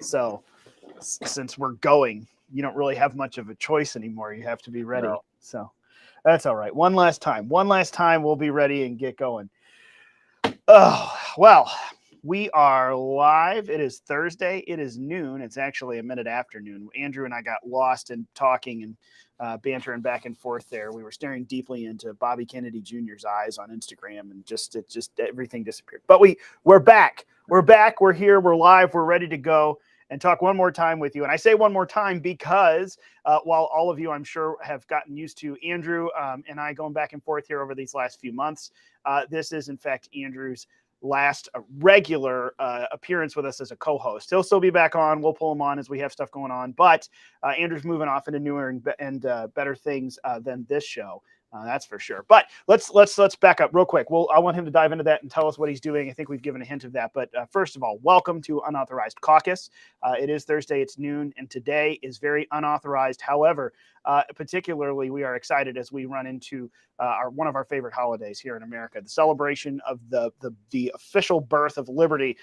So since we're going, you don't really have much of a choice anymore. You have to be ready. No. So that's all right. One last time, we'll be ready and get going. Oh, well, we are live. It is Thursday. It is noon. It's actually a minute after noon. Andrew and I got lost in talking and bantering back and forth there. We were staring deeply into Bobby Kennedy Jr.'s eyes on Instagram, and just everything disappeared. But we're back. We're back. We're here. We're live. We're ready to go and talk one more time with you. And I say one more time because while all of you, I'm sure, have gotten used to Andrew and I going back and forth here over these last few months, this is, in fact, Andrew's last regular appearance with us as a co-host. He'll still be back on. We'll pull him on as we have stuff going on. But Andrew's moving off into newer and better things than this show. That's for sure. But let's back up real quick. I want him to dive into that and tell us what he's doing. I think we've given a hint of that. But first of all, welcome to Unauthorized Caucus. It is Thursday. It's noon, and today is very unauthorized. However, particularly, we are excited as we run into one of our favorite holidays here in America, the celebration of the official birth of liberty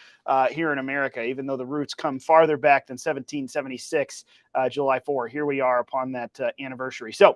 here in America. Even though the roots come farther back than 1776, July 4. Here we are upon that anniversary. So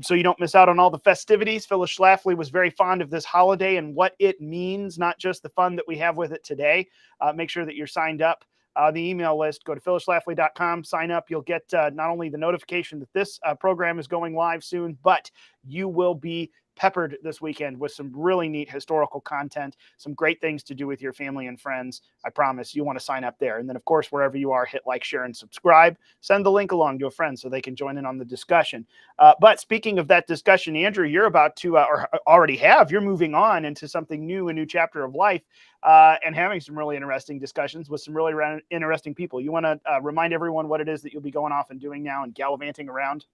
you don't miss out on all the festivities. Phyllis Schlafly was very fond of this holiday and what it means, not just the fun that we have with it today. Make sure that you're signed up. The email list, go to phyllisschlafly.com, sign up. You'll get not only the notification that this program is going live soon, but you will be peppered this weekend with some really neat historical content, some great things to do with your family and friends. I promise you want to sign up there. And then, of course, wherever you are, hit like, share, and subscribe. Send the link along to a friend so they can join in on the discussion. But speaking of that discussion, Andrew, you're about to, or already have, you're moving on into something new, a new chapter of life, and having some really interesting discussions with some really interesting people. You want to remind everyone what it is that you'll be going off and doing now and gallivanting around?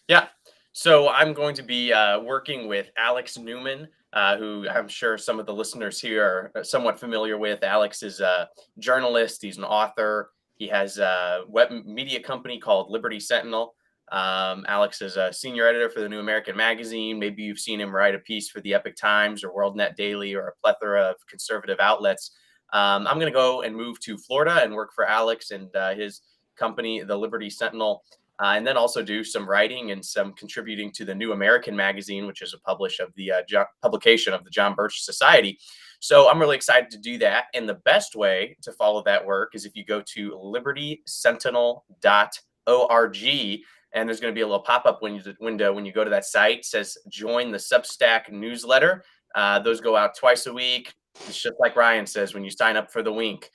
Yeah. So I'm going to be working with Alex Newman, who I'm sure some of the listeners here are somewhat familiar with. Alex is a journalist. He's an author. He has a web media company called Liberty Sentinel. Alex is a senior editor for the New American Magazine. Maybe you've seen him write a piece for the Epic Times or WorldNet Daily or a plethora of conservative outlets. I'm going to go and move to Florida and work for Alex and his company, the Liberty Sentinel. And then also do some writing and some contributing to the New American Magazine, which is a publication of the John Birch Society. So I'm really excited to do that. And the best way to follow that work is if you go to libertysentinel.org, and there's going to be a little pop-up window when you go to that site. It says join the Substack newsletter. Those go out twice a week. It's just like Ryan says when you sign up for the Wink.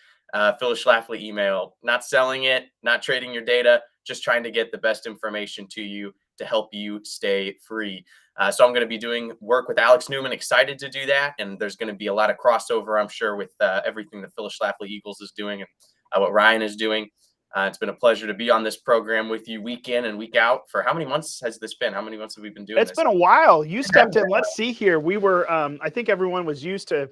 Phyllis Schlafly email, not selling it, not trading your data, just trying to get the best information to you to help you stay free. So I'm going to be doing work with Alex Newman, excited to do that. And there's going to be a lot of crossover, I'm sure, with everything that Phyllis Schlafly Eagles is doing and what Ryan is doing. It's been a pleasure to be on this program with you week in and week out. For how many months has this been? How many months have we been doing this? It's been a while. You stepped in. Let's see here. We were, I think everyone was used to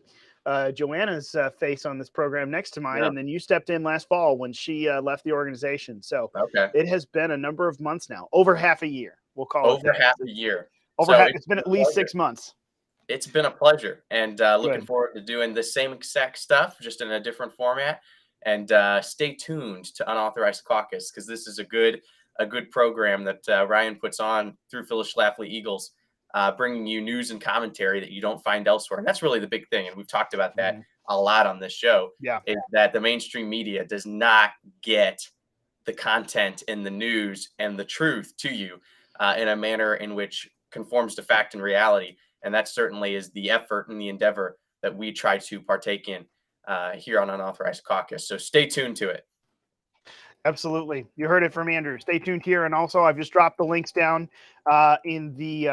Joanna's face on this program next to mine. Yeah. And then you stepped in last fall when she left the organization. So It has been a number of months now, over half a year. We'll call over it half a year. It's been at least 6 months. It's been a pleasure, and looking forward to doing the same exact stuff, just in a different format. And stay tuned to Unauthorized Caucus, because this is a good program that Ryan puts on through Phyllis Schlafly Eagles, bringing you news and commentary that you don't find elsewhere. And that's really the big thing. And we've talked about that a lot on this show, is that the mainstream media does not get the content and the news and the truth to you in a manner in which conforms to fact and reality. And that certainly is the effort and the endeavor that we try to partake in here on Unauthorized Caucus. So stay tuned to it. Absolutely. You heard it from Andrew. Stay tuned here. And also I've just dropped the links down in the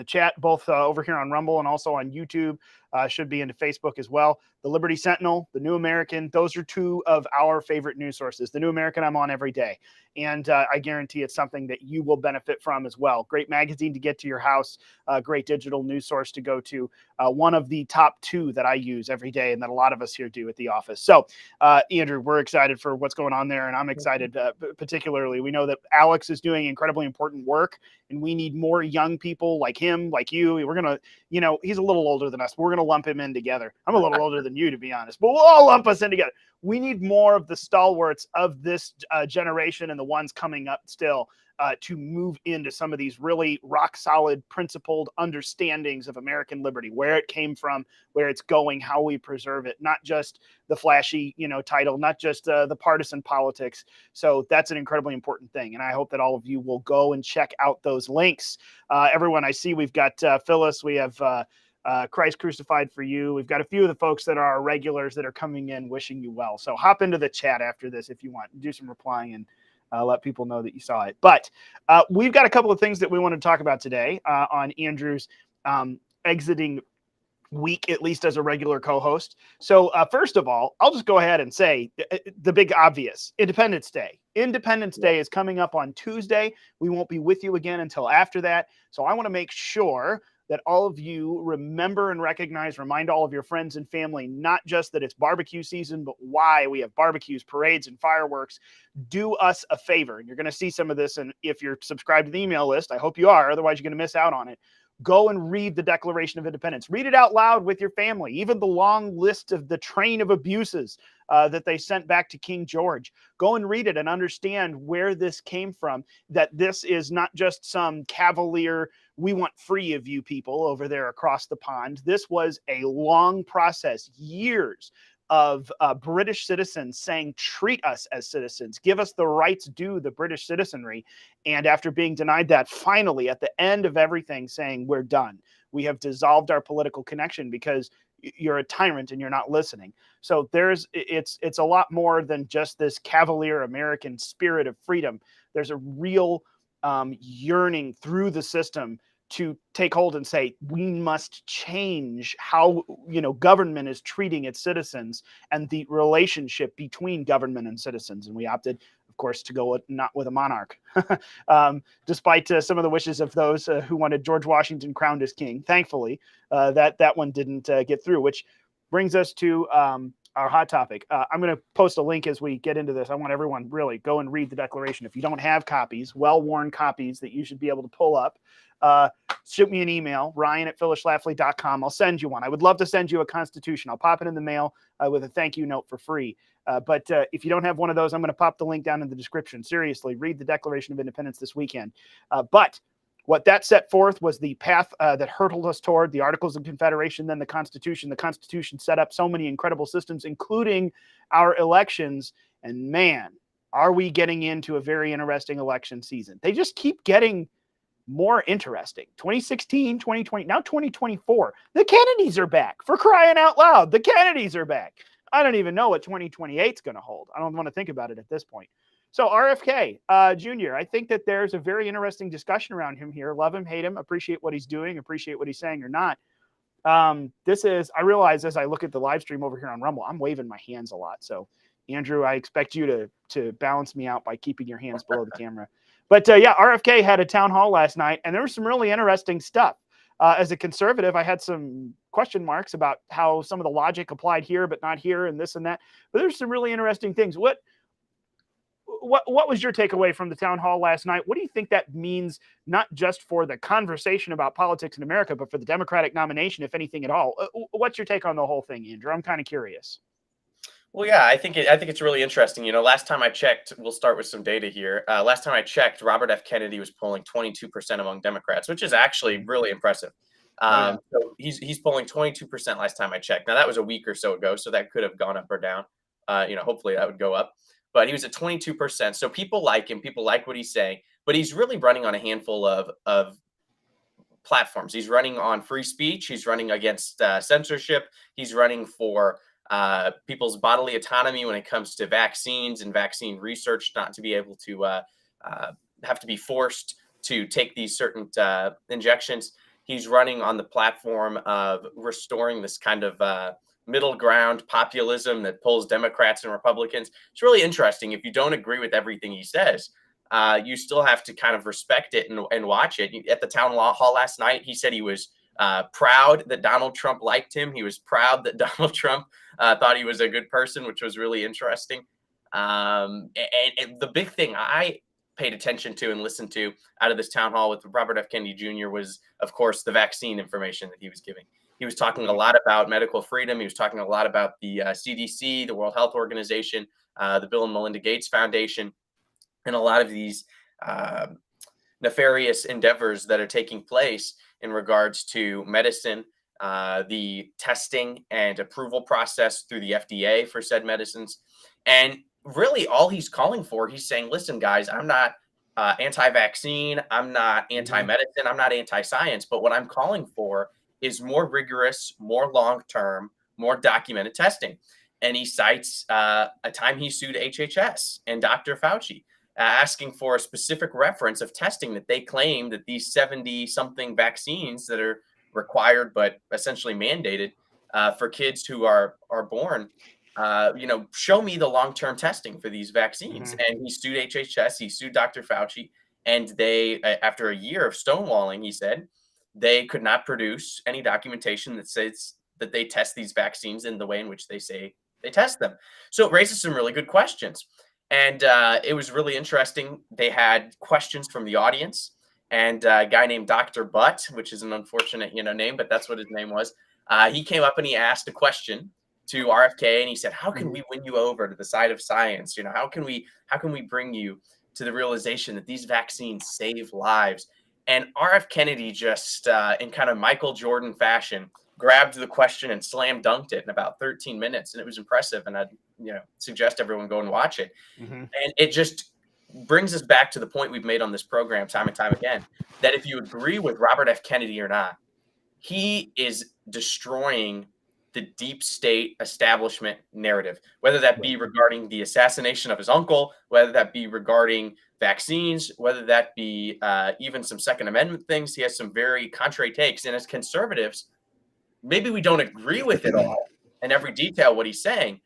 chat, both over here on Rumble and also on YouTube. Should be into Facebook as well. The Liberty Sentinel, the New American, those are two of our favorite news sources. The New American I'm on every day. And I guarantee it's something that you will benefit from as well. Great magazine to get to your house, great digital news source to go to. One of the top two that I use every day and that a lot of us here do at the office. So, Andrew, we're excited for what's going on there. And I'm excited particularly. We know that Alex is doing incredibly important work, and we need more young people like him, like you. We're going to, he's a little older than us. We're going to lump him in together. I'm a little older than you, to be honest, but we'll all lump us in together. We need more of the stalwarts of this generation and the ones coming up still to move into some of these really rock solid, principled understandings of American liberty, where it came from, where it's going, how we preserve it, not just the flashy, title, not just the partisan politics. So that's an incredibly important thing. And I hope that all of you will go and check out those links. Everyone, I see we've got Phyllis, we have Christ Crucified for You. We've got a few of the folks that are our regulars that are coming in wishing you well. So hop into the chat after this if you want. Do some replying and let people know that you saw it. But we've got a couple of things that we want to talk about today on Andrew's exiting week, at least as a regular co-host. So first of all, I'll just go ahead and say the big obvious: Independence Day. Independence Day is coming up on Tuesday. We won't be with you again until after that. So I want to make sure that all of you remember and recognize, remind all of your friends and family, not just that it's barbecue season, but why we have barbecues, parades, and fireworks. Do us a favor. And you're going to see some of this. And if you're subscribed to the email list, I hope you are. Otherwise, you're going to miss out on it. Go and read the Declaration of Independence. Read it out loud with your family, even the long list of the train of abuses that they sent back to King George. Go and read it and understand where this came from, that this is not just some cavalier, we want free of you people over there across the pond. This was a long process, years of British citizens saying, treat us as citizens, give us the rights due the British citizenry. And after being denied that, finally, at the end of everything, saying, we're done. We have dissolved our political connection because you're a tyrant and you're not listening. So it's a lot more than just this cavalier American spirit of freedom. There's a real yearning through the system to take hold and say, we must change how, government is treating its citizens and the relationship between government and citizens. And we opted, of course, to go not with a monarch, despite some of the wishes of those who wanted George Washington crowned as king. Thankfully, that one didn't get through, which brings us to our hot topic. I'm going to post a link as we get into this. I want everyone really go and read the Declaration. If you don't have copies, well-worn copies that you should be able to pull up, shoot me an email, ryan@phyllisschlafly.com. I'll send you one. I would love to send you a Constitution. I'll pop it in the mail with a thank you note for free. But if you don't have one of those, I'm going to pop the link down in the description. Seriously, read the Declaration of Independence this weekend. But what that set forth was the path that hurtled us toward the Articles of Confederation, then the Constitution. The Constitution set up so many incredible systems, including our elections. And man, are we getting into a very interesting election season. They just keep getting more interesting. 2016, 2020, now 2024. The Kennedys are back, for crying out loud. The Kennedys are back. I don't even know what 2028 is going to hold. I don't want to think about it at this point. So RFK Jr., I think that there's a very interesting discussion around him here. Love him, hate him, appreciate what he's doing, appreciate what he's saying or not. I realize as I look at the live stream over here on Rumble, I'm waving my hands a lot. So Andrew, I expect you to balance me out by keeping your hands below the camera. But RFK had a town hall last night, and there was some really interesting stuff. As a conservative, I had some question marks about how some of the logic applied here, but not here, and this and that. But there's some really interesting things. What was your takeaway from the town hall last night? What do you think that means, not just for the conversation about politics in America, but for the Democratic nomination, if anything at all? What's your take on the whole thing, Andrew? I'm kind of curious. Well, yeah, I think it's really interesting. Last time I checked, we'll start with some data here. Last time I checked, Robert F. Kennedy was polling 22% among Democrats, which is actually really impressive. So he's polling 22% last time I checked. Now that was a week or so ago, so that could have gone up or down. Hopefully that would go up. But he was at 22%. So people like him. People like what he's saying. But he's really running on a handful of platforms. He's running on free speech. He's running against censorship. He's running for people's bodily autonomy when it comes to vaccines and vaccine research, not to be able to have to be forced to take these certain injections. He's running on the platform of restoring this kind of middle ground populism that pulls Democrats and Republicans. It's really interesting. If you don't agree with everything he says, you still have to kind of respect it and watch it. At the town hall last night, he said he was proud that Donald Trump liked him. He was proud that Donald Trump thought he was a good person, which was really interesting. And the big thing I paid attention to and listened to out of this town hall with Robert F. Kennedy Jr. was, of course, the vaccine information that he was giving. He was talking a lot about medical freedom. He was talking a lot about the CDC, the World Health Organization, the Bill and Melinda Gates Foundation, and a lot of these nefarious endeavors that are taking place in regards to medicine, the testing and approval process through the FDA for said medicines. And really all he's calling for, he's saying, listen, guys, I'm not anti-vaccine. I'm not anti-medicine. I'm not anti-science. But what I'm calling for is more rigorous, more long-term, more documented testing. And he cites a time he sued HHS and Dr. Fauci, asking for a specific reference of testing that they claim that these 70-something vaccines that are required but essentially mandated for kids who are born, show me the long-term testing for these vaccines. And he sued HHS, he sued Dr. Fauci, and they, after a year of stonewalling, he said, they could not produce any documentation that says that they test these vaccines in the way in which they say they test them. So it raises some really good questions. And it was really interesting. They had questions from the audience, and a guy named Dr. Butt, which is an unfortunate, name, but that's what his name was. He came up and he asked a question to RFK, and he said, how can we win you over to the side of science? How can we bring you to the realization that these vaccines save lives? And RF Kennedy just, in kind of Michael Jordan fashion, grabbed the question and slam dunked it in about 13 minutes. And it was impressive. And I'd, suggest everyone go and watch it. And it just brings us back to the point we've made on this program time and time again, that if you agree with Robert F. Kennedy or not, he is destroying the deep state establishment narrative, whether that be regarding the assassination of his uncle, whether that be regarding vaccines, whether that be even some Second Amendment things. He has some very contrary takes. And as conservatives, maybe we don't agree with it all and every detail what he's saying,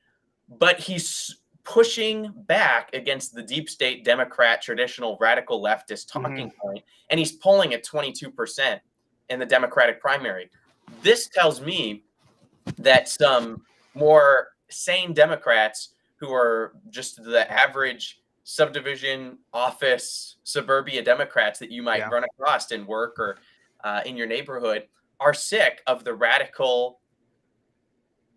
but he's pushing back against the deep state Democrat, traditional radical leftist talking point, and he's polling at 22% in the Democratic primary. This tells me that some more sane Democrats who are just the average subdivision office suburbia Democrats that you might run across in work or in your neighborhood are sick of the radical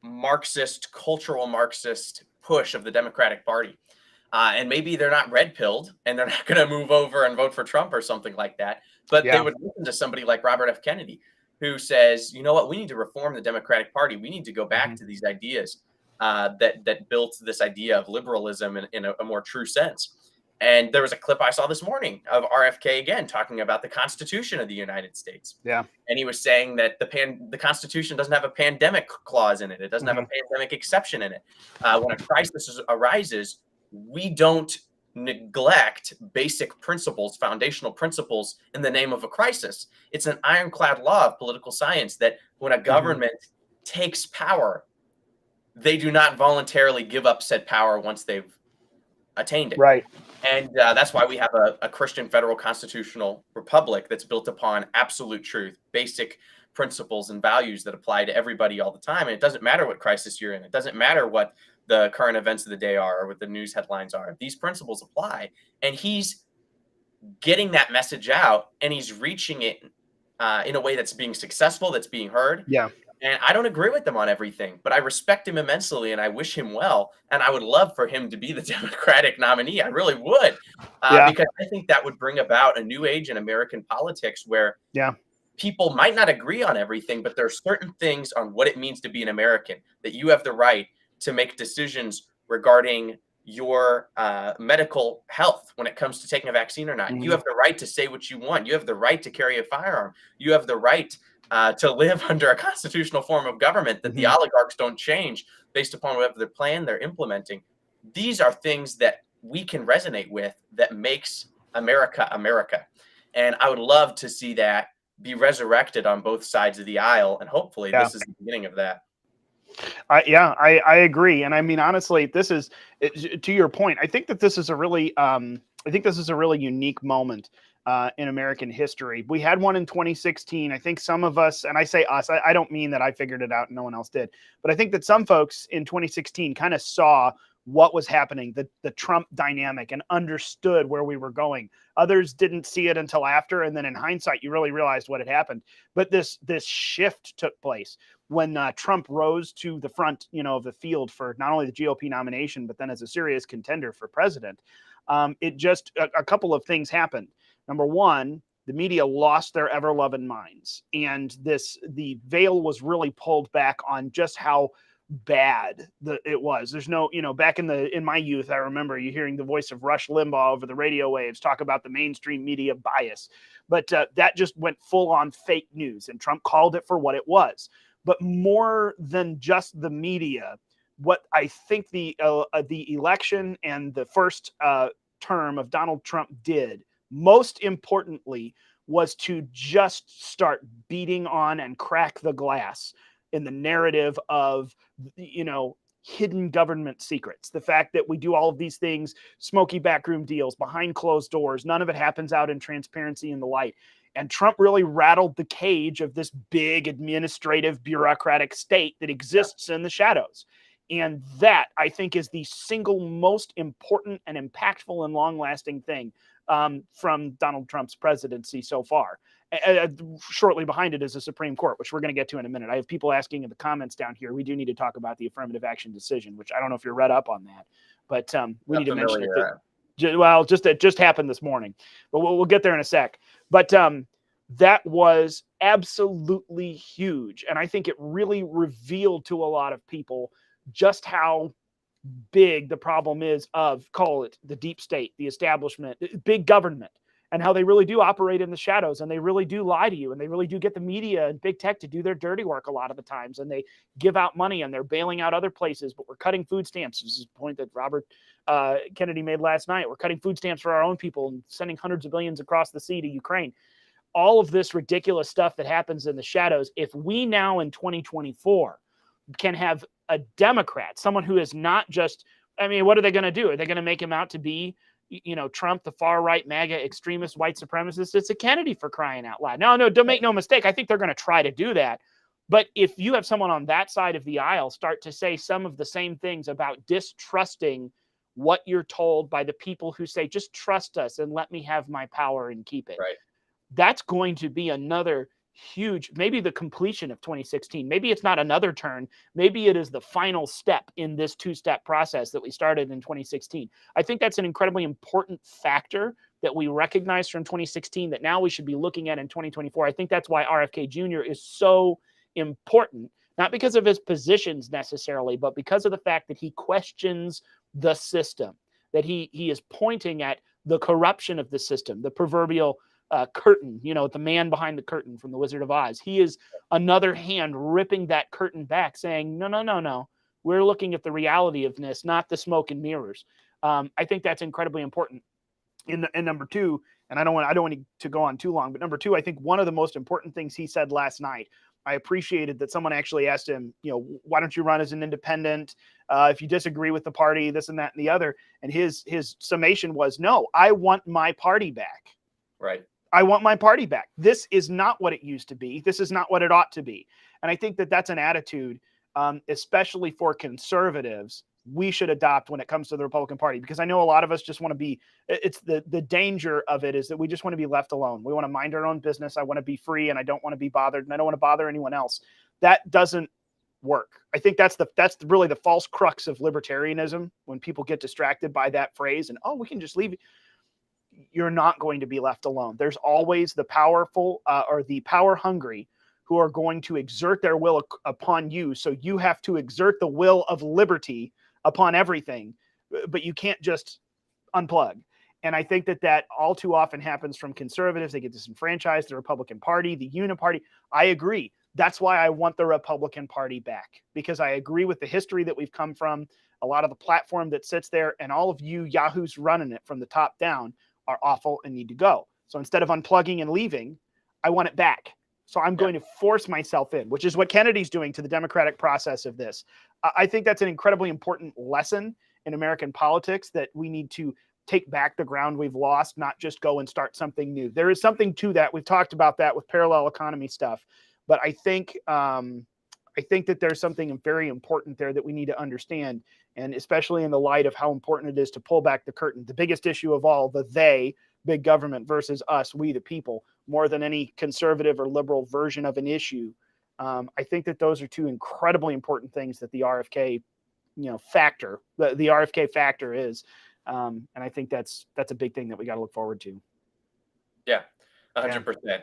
Marxist, cultural Marxist push of the Democratic Party. And maybe they're not red-pilled and they're not going to move over and vote for Trump or something like that. But they would listen to somebody like Robert F. Kennedy, who says, you know what, we need to reform the Democratic Party. We need to go back to these ideas that built this idea of liberalism in a more true sense. And there was a clip I saw this morning of RFK again talking about the Constitution of the United States. And he was saying that the Constitution doesn't have a pandemic clause in it. It doesn't have a pandemic exception in it. When a crisis arises, we don't neglect basic principles, foundational principles in the name of a crisis. It's an ironclad law of political science that when a government takes power, they do not voluntarily give up said power once they've attained it. And that's why we have a Christian federal constitutional republic that's built upon absolute truth, basic principles and values that apply to everybody all the time. And it doesn't matter what crisis you're in. It doesn't matter what the current events of the day are or what the news headlines are. These principles apply. And he's getting that message out, and he's reaching it in a way that's being successful, that's being heard. And I don't agree with him on everything, but I respect him immensely and I wish him well. And I would love for him to be the Democratic nominee. I really would, because I think that would bring about a new age in American politics where people might not agree on everything, but there are certain things on what it means to be an American, that you have the right to make decisions regarding your medical health when it comes to taking a vaccine or not. You have the right to say what you want. You have the right to carry a firearm. You have the right to live under a constitutional form of government that the oligarchs don't change based upon whatever their plan they're implementing. These are things that we can resonate with that makes America America. And I would love to see that be resurrected on both sides of the aisle. And hopefully this is the beginning of that. I agree. And I mean, honestly, this is, to your point, I think that this is a really, unique moment in American history. We had one in 2016. I think some of us, and I say us, I don't mean that I figured it out and no one else did, but I think that some folks in 2016 kind of saw what was happening, the Trump dynamic, and understood where we were going. Others didn't see it until after, and then in hindsight, you really realized what had happened. But this shift took place when Trump rose to the front, of the field for not only the GOP nomination, but then as a serious contender for president. It just a couple of things happened. Number one, the media lost their ever-loving minds, and the veil was really pulled back on just how bad it was. There's no, back in my youth, I remember you hearing the voice of Rush Limbaugh over the radio waves talk about the mainstream media bias, but that just went full on fake news, and Trump called it for what it was. But more than just the media, what I think the election and the first term of Donald Trump did, most importantly, was to just start beating on and crack the glass in the narrative of, hidden government secrets. The fact that we do all of these things, smoky backroom deals, behind closed doors, none of it happens out in transparency in the light. And Trump really rattled the cage of this big administrative bureaucratic state that exists in the shadows. And that, I think, is the single most important and impactful and long-lasting thing from Donald Trump's presidency so far. Shortly behind it is the Supreme Court, which we're going to get to in a minute. I have people asking in the comments down here. We do need to talk about the affirmative action decision, which I don't know if you're read up on that, but we need to mention it. Well, it just happened this morning, but we'll get there in a sec. But that was absolutely huge, and I think it really revealed to a lot of people just how big the problem is of, call it the deep state, the establishment, big government, and how they really do operate in the shadows, and they really do lie to you, and they really do get the media and big tech to do their dirty work a lot of the times, and they give out money, and they're bailing out other places, but we're cutting food stamps. This is a point that Robert Kennedy made last night. We're cutting food stamps for our own people and sending hundreds of billions across the sea to Ukraine. All of this ridiculous stuff that happens in the shadows, if we now in 2024 can have a Democrat, someone who is not just, what are they going to do? Are they going to make him out to be, Trump, the far right MAGA extremist white supremacist? It's a Kennedy, for crying out loud. No, don't make no mistake. I think they're going to try to do that. But if you have someone on that side of the aisle start to say some of the same things about distrusting what you're told by the people who say, just trust us and let me have my power and keep it. Right. That's going to be another huge, maybe the completion of 2016. Maybe it's not another turn. Maybe it is the final step in this two-step process that we started in 2016. I think that's an incredibly important factor that we recognize from 2016 that now we should be looking at in 2024. I think that's why RFK Jr. is so important, not because of his positions necessarily, but because of the fact that he questions the system, that he is pointing at the corruption of the system, the proverbial curtain, the man behind the curtain from The Wizard of Oz. He is another hand ripping that curtain back, saying, no. We're looking at the reality of this, not the smoke and mirrors. I think that's incredibly important. And number two, and I don't want to go on too long, but number two, I think one of the most important things he said last night, I appreciated that someone actually asked him, why don't you run as an independent? If you disagree with the party, this and that and the other. And his summation was, no, I want my party back. Right. I want my party back. This is not what it used to be. This is not what it ought to be. And I think that that's an attitude, especially for conservatives, we should adopt when it comes to the Republican Party, because I know a lot of us just want to be, it's the danger of it is that we just want to be left alone. We want to mind our own business. I want to be free, and I don't want to be bothered, and I don't want to bother anyone else. That doesn't work. I think that's really the false crux of libertarianism, when people get distracted by that phrase and, we can just leave it. You're not going to be left alone. There's always the powerful or the power hungry who are going to exert their will upon you. So you have to exert the will of liberty upon everything, but you can't just unplug. And I think that all too often happens from conservatives. They get disenfranchised, the Republican Party, the Uniparty. I agree. That's why I want the Republican Party back, because I agree with the history that we've come from, a lot of the platform that sits there, and all of you yahoos running it from the top down are awful and need to go. So instead of unplugging and leaving, I want it back. So I'm going to force myself in, which is what Kennedy's doing to the democratic process of this. I think that's an incredibly important lesson in American politics, that we need to take back the ground we've lost, not just go and start something new. There is something to that. We've talked about that with parallel economy stuff. But I think I think that there's something very important there that we need to understand, and especially in the light of how important it is to pull back the curtain. The biggest issue of all, the they, big government, versus us, we the people, more than any conservative or liberal version of an issue. I think that those are two incredibly important things that the RFK, factor, the RFK factor is. And I think that's a big thing that we got to look forward to. Yeah, 100%.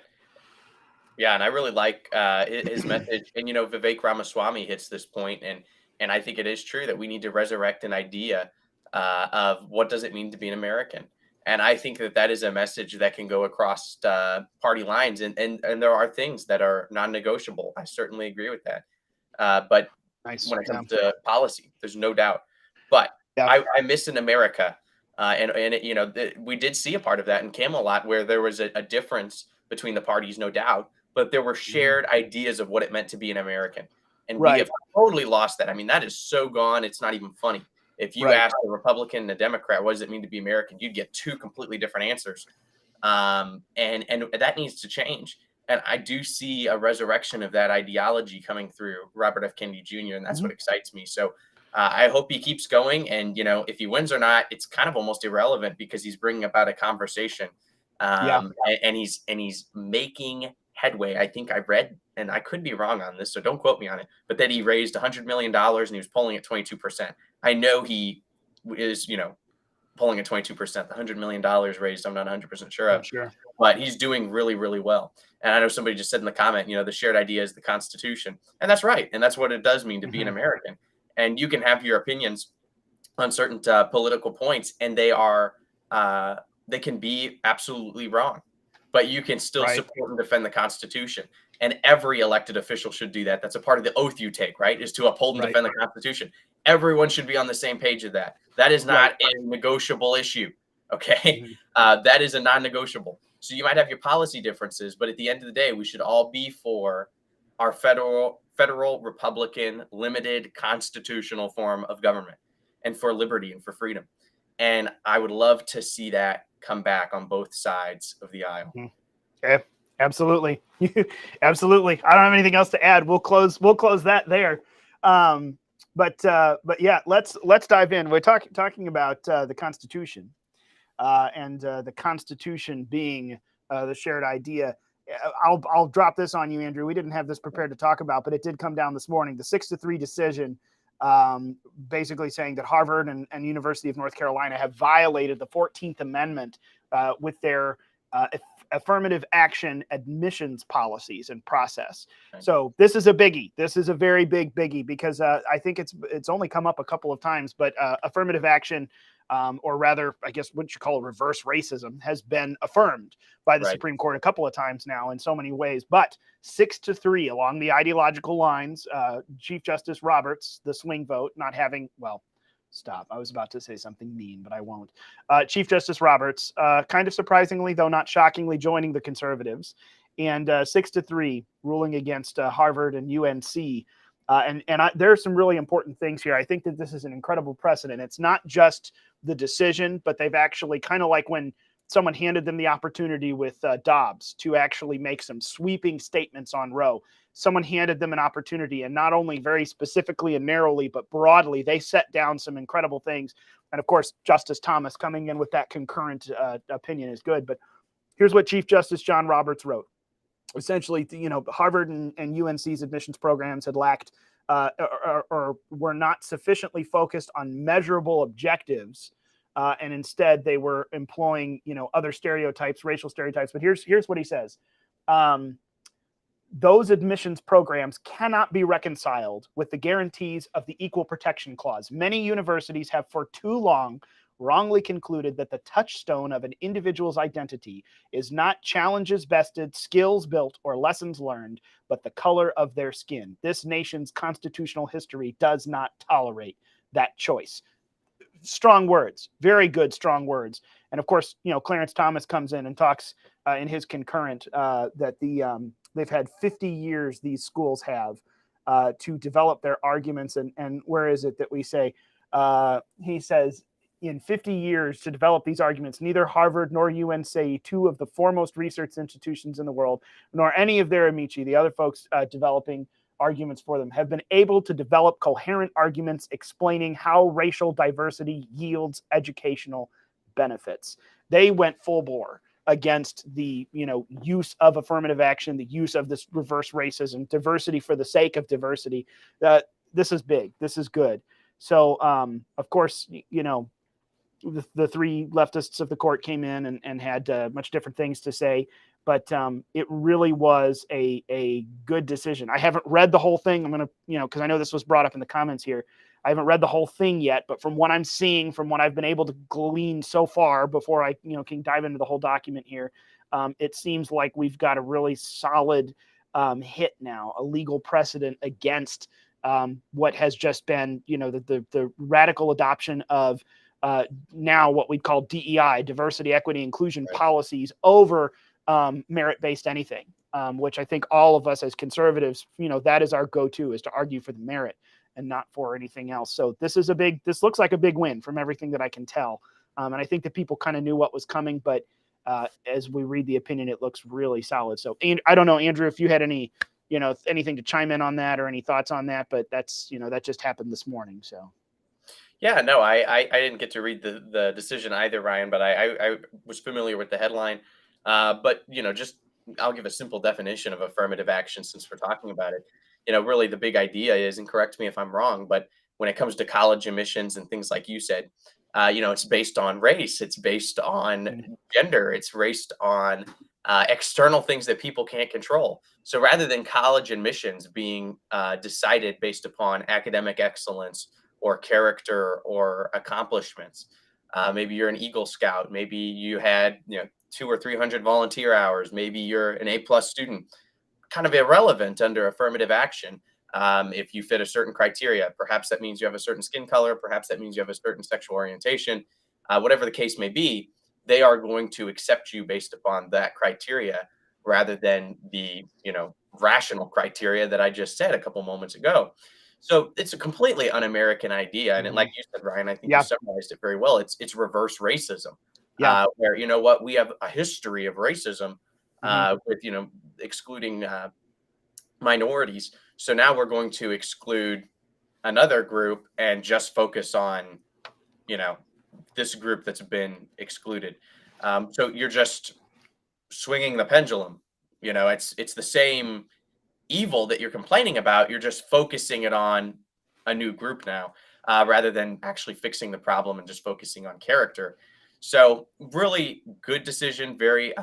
Yeah, and I really like his message. And Vivek Ramaswamy hits this point, and I think it is true that we need to resurrect an idea of what does it mean to be an American. And I think that is a message that can go across party lines, and there are things that are non-negotiable. I certainly agree with that. But when it comes to policy, there's no doubt. But I miss in America, we did see a part of that in Camelot, where there was a difference between the parties, no doubt, but there were shared ideas of what it meant to be an American, and we have totally lost that. I mean, that is so gone; it's not even funny. If you ask a Republican and a Democrat, what does it mean to be American, you'd get two completely different answers, and that needs to change. And I do see a resurrection of that ideology coming through Robert F. Kennedy Jr., and that's what excites me. So I hope he keeps going. And, if he wins or not, it's kind of almost irrelevant because he's bringing about a conversation. And he's making headway. I think I read, and I could be wrong on this, so don't quote me on it, but that he raised $100 million and he was polling at 22%. I know he is, polling at 22%. The $100 million raised, I'm not 100% sure of. But he's doing really, really well. And I know somebody just said in the comment, the shared idea is the Constitution. And that's right. And that's what it does mean to be an American. And you can have your opinions on certain political points, and they can be absolutely wrong. But you can still support and defend the Constitution. And every elected official should do that. That's a part of the oath you take, right? Is to uphold and defend the Constitution. Everyone should be on the same page of that. That is not a negotiable issue. Okay. That is a non-negotiable. So you might have your policy differences, but at the end of the day, we should all be for our federal Republican limited constitutional form of government, and for liberty and for freedom. And I would love to see that come back on both sides of the aisle. Okay. Absolutely. Absolutely. I don't have anything else to add. We'll close that there. But yeah, let's dive in. We're talking about the Constitution, and the Constitution being the shared idea. I'll drop this on you, Andrew. We didn't have this prepared to talk about, but it did come down this morning. The 6-3 decision, basically saying that Harvard and University of North Carolina have violated the 14th Amendment with their affirmative action admissions policies and process. So this is a biggie. This is a very big biggie because I think it's only come up a couple of times, but affirmative action, or rather, I guess what you call reverse racism, has been affirmed by the Supreme Court a couple of times now in so many ways. But 6-3 along the ideological lines, Chief Justice Roberts, the swing vote, not having, stop. I was about to say something mean, but I won't. Chief Justice Roberts, kind of surprisingly, though not shockingly, joining the conservatives, and 6-3 ruling against Harvard and UNC. There are some really important things here. I think that this is an incredible precedent. It's not just the decision, but they've actually, kind of like when someone handed them the opportunity with Dobbs to actually make some sweeping statements on Roe. Someone handed them an opportunity, and not only very specifically and narrowly, but broadly, they set down some incredible things. And of course, Justice Thomas coming in with that concurrent opinion is good. But here's what Chief Justice John Roberts wrote. Essentially, Harvard and UNC's admissions programs had lacked or were not sufficiently focused on measurable objectives. And instead, they were employing, other stereotypes, racial stereotypes. But here's what he says. Those admissions programs cannot be reconciled with the guarantees of the Equal Protection Clause. Many universities have for too long wrongly concluded that the touchstone of an individual's identity is not challenges bested, skills built, or lessons learned, but the color of their skin. This nation's constitutional history does not tolerate that choice. Strong words, very good, strong words. And of course, Clarence Thomas comes in and talks in his concurrent that they've had 50 years, these schools have, to develop their arguments. And where is it that we say, he says, in 50 years to develop these arguments, neither Harvard nor UNC, two of the foremost research institutions in the world, nor any of their amici, the other folks developing arguments for them, have been able to develop coherent arguments explaining how racial diversity yields educational benefits. They went full bore against the use of affirmative action, the use of this reverse racism, diversity for the sake of diversity. This is big. This is good. So, of course, the three leftists of the court came in and had much different things to say, but it really was a good decision. I haven't read the whole thing. I'm going to, because I know this was brought up in the comments here. I haven't read the whole thing yet, but from what I'm seeing, from what I've been able to glean so far before I, can dive into the whole document here, it seems like we've got a really solid hit now, a legal precedent against what has just been, the radical adoption of now what we'd call DEI, diversity, equity, inclusion policies over merit-based anything, which I think all of us as conservatives, that is our go-to, is to argue for the merit and not for anything else. So this looks like a big win from everything that I can tell. And I think that people kind of knew what was coming, but as we read the opinion, it looks really solid. So I don't know, Andrew, if you had any, anything to chime in on that or any thoughts on that, but that's, that just happened this morning. So. Yeah, no, I didn't get to read the decision either, Ryan, but I was familiar with the headline. But, just I'll give a simple definition of affirmative action since we're talking about it. Really the big idea is, and correct me if I'm wrong, but when it comes to college admissions and things like you said, it's based on race, it's based on gender, it's based on external things that people can't control. So rather than college admissions being decided based upon academic excellence or character or accomplishments, maybe you're an Eagle Scout, maybe you had 200 or 300 volunteer hours, maybe you're an A+ student, kind of irrelevant under affirmative action. If you fit a certain criteria, perhaps that means you have a certain skin color, perhaps that means you have a certain sexual orientation, whatever the case may be, they are going to accept you based upon that criteria rather than the rational criteria that I just said a couple moments ago. So it's a completely un-American idea, and like you said, Ryan, I think you summarized it very well. It's reverse racism, where we have a history of racism with excluding minorities. So now we're going to exclude another group and just focus on this group that's been excluded. So you're just swinging the pendulum. It's the same evil that you're complaining about. You're just focusing it on a new group now, rather than actually fixing the problem and just focusing on character. So really good decision, very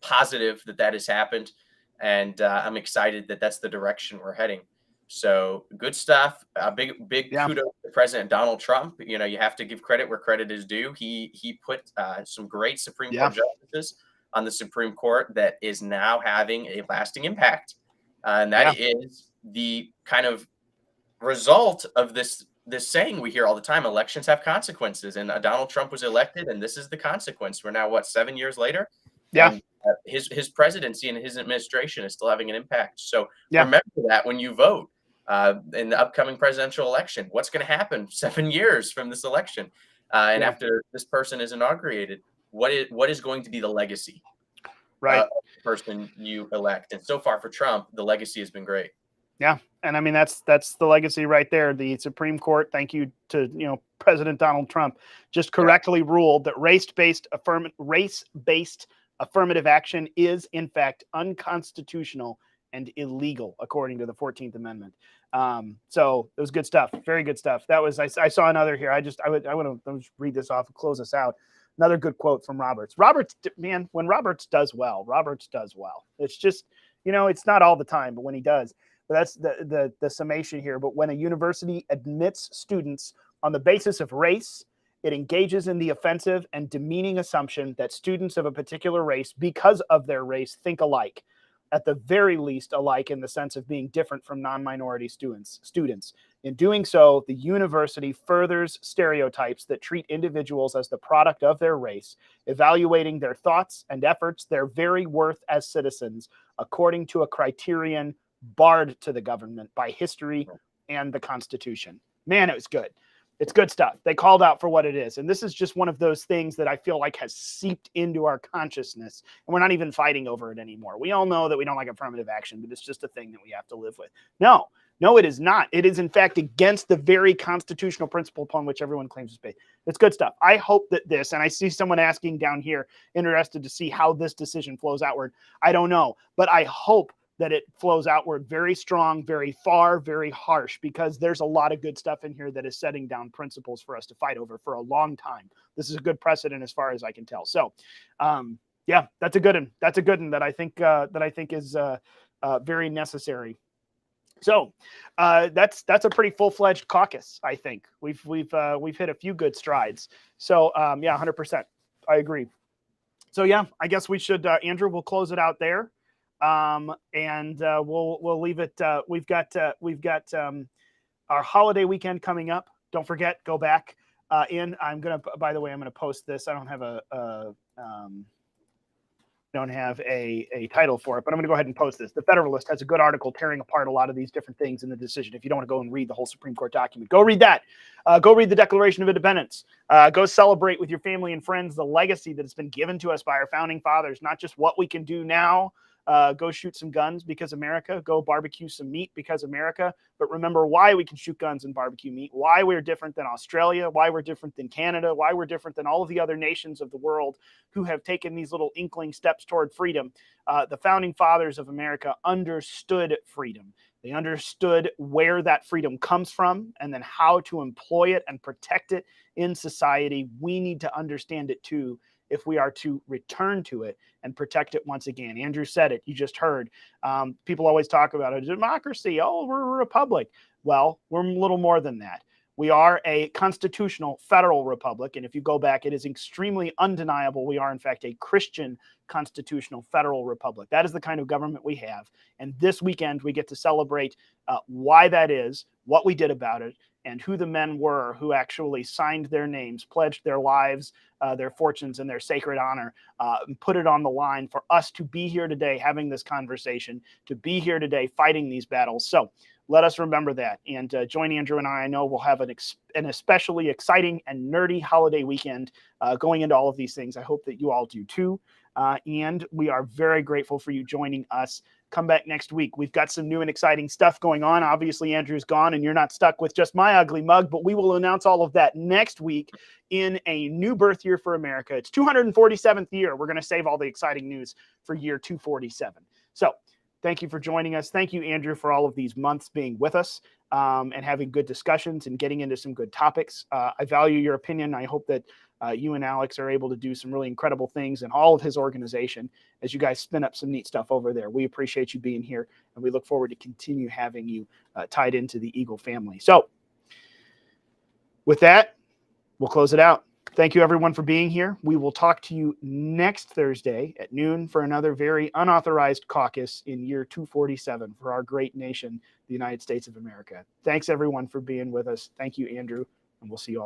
positive that has happened. And I'm excited that that's the direction we're heading. So good stuff. Big kudos to President Donald Trump. You have to give credit where credit is due. He put some great Supreme Court justices on the Supreme Court that is now having a lasting impact. And that is the kind of result of this saying we hear all the time: elections have consequences. And Donald Trump was elected, and this is the consequence. We're now 7 years later? And his presidency and his administration is still having an impact. So remember that when you vote in the upcoming presidential election. What's going to happen 7 years from this election? And after this person is inaugurated, what is going to be the legacy of the person you elect? And so far for Trump, the legacy has been great. Yeah. And I mean, that's the legacy right there. The Supreme Court, thank you to, President Donald Trump, just correctly ruled that race-based affirmative action is in fact unconstitutional and illegal according to the 14th Amendment. So it was good stuff. Very good stuff. That was, I saw another here. I want to read this off and close this out. Another good quote from Roberts. Roberts, man, when Roberts does well, Roberts does well. It's just, it's not all the time, but when he does. But that's the summation here. But when a university admits students on the basis of race, it engages in the offensive and demeaning assumption that students of a particular race, because of their race, think alike, at the very least alike in the sense of being different from non-minority students. In doing so, the university furthers stereotypes that treat individuals as the product of their race, evaluating their thoughts and efforts, their very worth as citizens, according to a criterion barred to the government by history and the Constitution. Man, it was good. It's good stuff. They called out for what it is. And this is just one of those things that I feel like has seeped into our consciousness, and we're not even fighting over it anymore. We all know that we don't like affirmative action, but it's just a thing that we have to live with. No, it is not. It is, in fact, against the very constitutional principle upon which everyone claims to be. It's good stuff. I hope that this, and I see someone asking down here, interested to see how this decision flows outward. I don't know, but I hope that it flows outward very strong, very far, very harsh, because there's a lot of good stuff in here that is setting down principles for us to fight over for a long time. This is a good precedent as far as I can tell. So, yeah, that's a good one. That's a good one that I think is very necessary. So that's a pretty full-fledged caucus. I think we've hit a few good strides. So yeah, 100%. I agree. So yeah, I guess we should, Andrew, we'll close it out there. And we'll leave it. We've got our holiday weekend coming up. Don't forget, go back in. By the way, I'm gonna post this. I don't have a title for it, but I'm going to go ahead and post this. The Federalist has a good article tearing apart a lot of these different things in the decision. If you don't want to go and read the whole Supreme Court document, go read that. Go read the Declaration of Independence. Go celebrate with your family and friends the legacy that has been given to us by our founding fathers, not just what we can do now. Go shoot some guns because America. Go barbecue some meat because America. But remember why we can shoot guns and barbecue meat, why we're different than Australia, why we're different than Canada, why we're different than all of the other nations of the world who have taken these little inkling steps toward freedom. The founding fathers of America understood freedom. They understood where that freedom comes from and then how to employ it and protect it in society. We need to understand it too, if we are to return to it and protect it once again. Andrew said it. You just heard. People always talk about a democracy. Oh, we're a republic. Well, we're a little more than that. We are a constitutional federal republic. And if you go back, it is extremely undeniable. We are, in fact, a Christian constitutional federal republic. That is the kind of government we have. And this weekend, we get to celebrate why that is, what we did about it, and who the men were who actually signed their names, pledged their lives, their fortunes, and their sacred honor, and put it on the line for us to be here today having this conversation, to be here today fighting these battles. So let us remember that. And join Andrew and I know we'll have an especially exciting and nerdy holiday weekend going into all of these things. I hope that you all do too. And we are very grateful for you joining us. Come back next week. We've got some new and exciting stuff going on. Obviously, Andrew's gone and you're not stuck with just my ugly mug, but we will announce all of that next week in a new birth year for America. It's 247th year. We're going to save all the exciting news for year 247. So thank you for joining us. Thank you, Andrew, for all of these months being with us and having good discussions and getting into some good topics. I value your opinion. I hope that you and Alex are able to do some really incredible things in all of his organization as you guys spin up some neat stuff over there. We appreciate you being here, and we look forward to continue having you tied into the Eagle family. So with that, we'll close it out. Thank you, everyone, for being here. We will talk to you next Thursday at noon for another very unauthorized caucus in year 247 for our great nation, the United States of America. Thanks, everyone, for being with us. Thank you, Andrew, and we'll see you all.